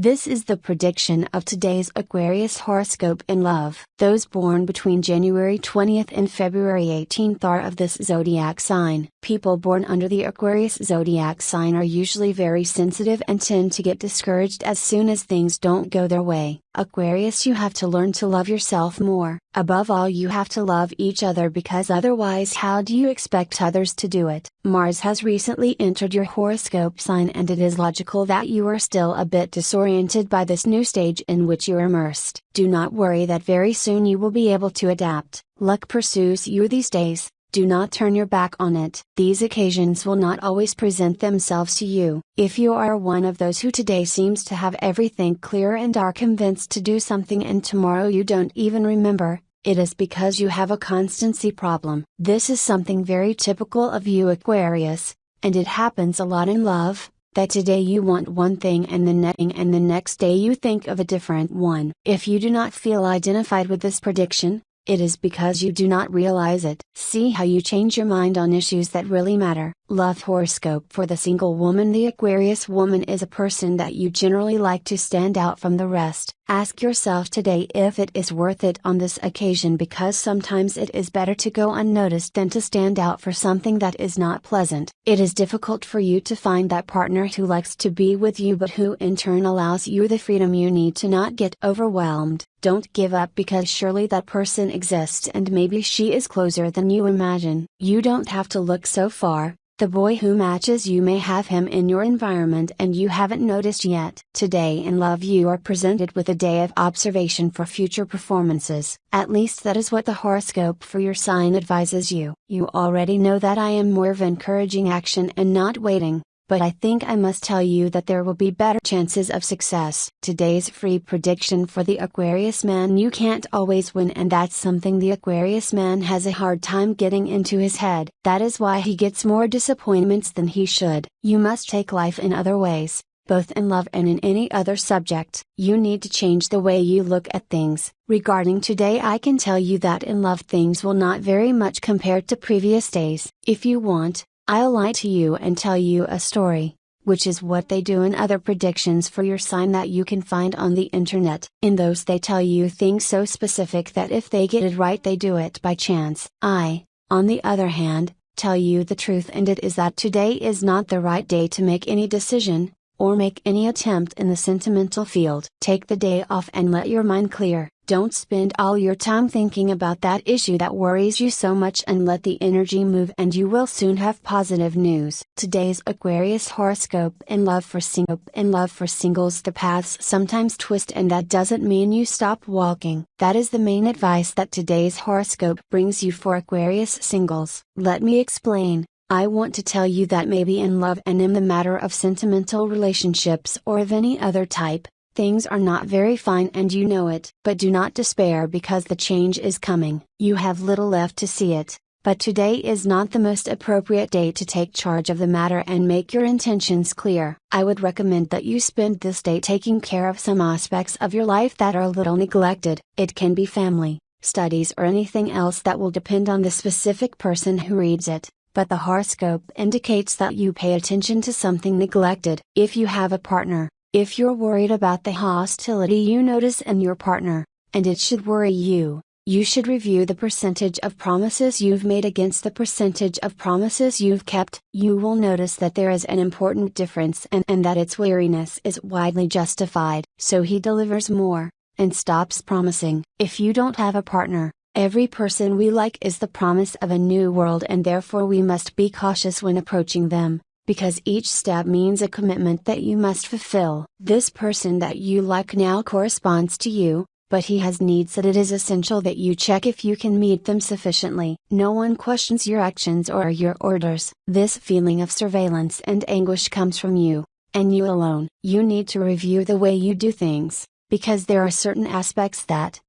This is the prediction of today's Aquarius horoscope in love. Those born between January 20th and February 18th are of this zodiac sign. People born under the Aquarius zodiac sign are usually very sensitive and tend to get discouraged as soon as things don't go their way. Aquarius, you have to learn to love yourself more. Above all, you have to love each other, because otherwise how do you expect others to do it? Mars has recently entered your horoscope sign, and it is logical that you are still a bit disoriented by this new stage in which you're immersed. Do not worry that very soon you will be able to adapt. Luck pursues you these days. Do not turn your back on it. These occasions will not always present themselves to you. If you are one of those who today seems to have everything clear and are convinced to do something and tomorrow you don't even remember, it is because you have a constancy problem. This is something very typical of you, Aquarius, and it happens a lot in love, that today you want one thing and the next day you think of a different one. If you do not feel identified with this prediction, it is because you do not realize it. See how you change your mind on issues that really matter. Love horoscope for the single woman. The Aquarius woman is a person that you generally like to stand out from the rest. Ask yourself today if it is worth it on this occasion, because sometimes it is better to go unnoticed than to stand out for something that is not pleasant. It is difficult for you to find that partner who likes to be with you but who in turn allows you the freedom you need to not get overwhelmed. Don't give up, because surely that person exists and maybe she is closer than you imagine. You don't have to look so far. The boy who matches you may have him in your environment and you haven't noticed yet. Today in love, you are presented with a day of observation for future performances. At least that is what the horoscope for your sign advises you. You already know that I am more of encouraging action and not waiting, but I think I must tell you that there will be better chances of success. Today's free prediction for the Aquarius man: you can't always win, and that's something the Aquarius man has a hard time getting into his head. That is why he gets more disappointments than he should. You must take life in other ways, both in love and in any other subject. You need to change the way you look at things. Regarding today, I can tell you that in love things will not vary much compared to previous days. If you want, I'll lie to you and tell you a story, which is what they do in other predictions for your sign that you can find on the internet. In those they tell you things so specific that if they get it right they do it by chance. I, on the other hand, tell you the truth, and it is that today is not the right day to make any decision, or make any attempt in the sentimental field. Take the day off and let your mind clear. Don't spend all your time thinking about that issue that worries you so much, and let the energy move and you will soon have positive news. Today's Aquarius horoscope in love for singles. The paths sometimes twist, and that doesn't mean you stop walking. That is the main advice that today's horoscope brings you for Aquarius singles. Let me explain. I want to tell you that maybe in love and in the matter of sentimental relationships or of any other type, things are not very fine and you know it. But do not despair, because the change is coming. You have little left to see it, but today is not the most appropriate day to take charge of the matter and make your intentions clear. I would recommend that you spend this day taking care of some aspects of your life that are a little neglected. It can be family, studies, or anything else that will depend on the specific person who reads it. But the horoscope indicates that you pay attention to something neglected. If you have a partner, if you're worried about the hostility you notice in your partner, and it should worry you, you should review the percentage of promises you've made against the percentage of promises you've kept. You will notice that there is an important difference, and that its weariness is widely justified. So he delivers more, and stops promising. If you don't have a partner, every person we like is the promise of a new world, and therefore we must be cautious when approaching them, because each step means a commitment that you must fulfill. This person that you like now corresponds to you, but he has needs that it is essential that you check if you can meet them sufficiently. No one questions your actions or your orders. This feeling of surveillance and anguish comes from you, and you alone. You need to review the way you do things, because there are certain aspects that,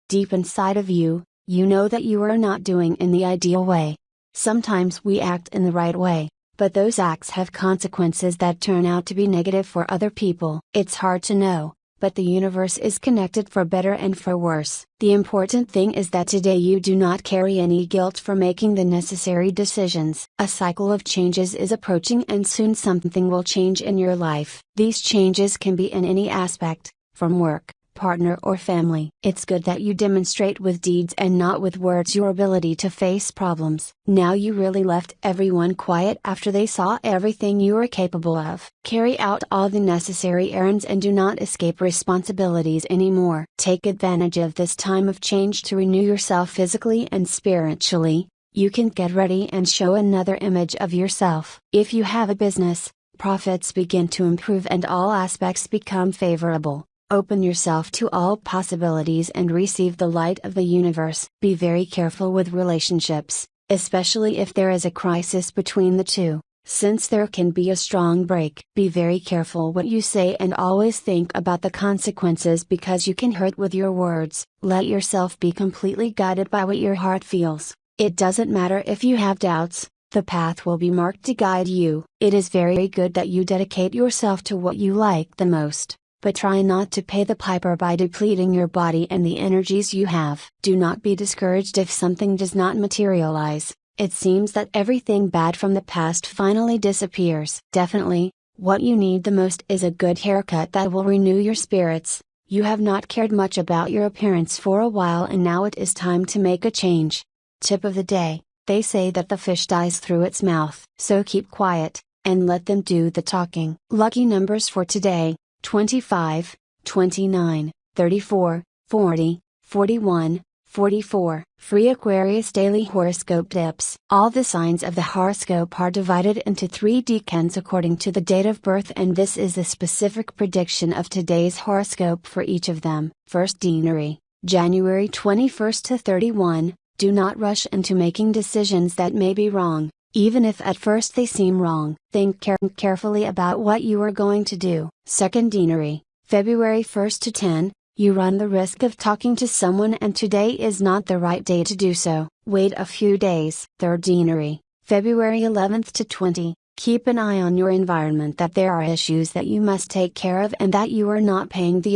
deep inside of you, you know that you are not doing in the ideal way. Sometimes we act in the right way, but those acts have consequences that turn out to be negative for other people. It's hard to know, but the universe is connected for better and for worse. The important thing is that today you do not carry any guilt for making the necessary decisions. A cycle of changes is approaching and soon something will change in your life. These changes can be in any aspect, from work, partner or family. It's good that you demonstrate with deeds and not with words your ability to face problems. Now you really left everyone quiet after they saw everything you are capable of. Carry out all the necessary errands and do not escape responsibilities anymore. Take advantage of this time of change to renew yourself physically and spiritually. You can get ready and show another image of yourself. If you have a business, profits begin to improve and all aspects become favorable. Open yourself to all possibilities and receive the light of the universe. Be very careful with relationships, especially if there is a crisis between the two, since there can be a strong break. Be very careful what you say and always think about the consequences because you can hurt with your words. Let yourself be completely guided by what your heart feels. It doesn't matter if you have doubts, the path will be marked to guide you. It is very good that you dedicate yourself to what you like the most. But try not to pay the piper by depleting your body and the energies you have. Do not be discouraged if something does not materialize. It seems that everything bad from the past finally disappears. Definitely, what you need the most is a good haircut that will renew your spirits. You have not cared much about your appearance for a while and now it is time to make a change. Tip of the day: they say that the fish dies through its mouth. So keep quiet, and let them do the talking. Lucky numbers for today: 25, 29, 34, 40, 41, 44. Free Aquarius Daily Horoscope Tips. All the signs of the horoscope are divided into 3 decans according to the date of birth, and this is the specific prediction of today's horoscope for each of them. First deanery, January 21st to 31. Do not rush into making decisions that may be wrong. Even if at first they seem wrong. Think carefully about what you are going to do. Second deanery, February 1st to 10, you run the risk of talking to someone and today is not the right day to do so. Wait a few days. Third deanery, February 11th to 20, keep an eye on your environment that there are issues that you must take care of and that you are not paying the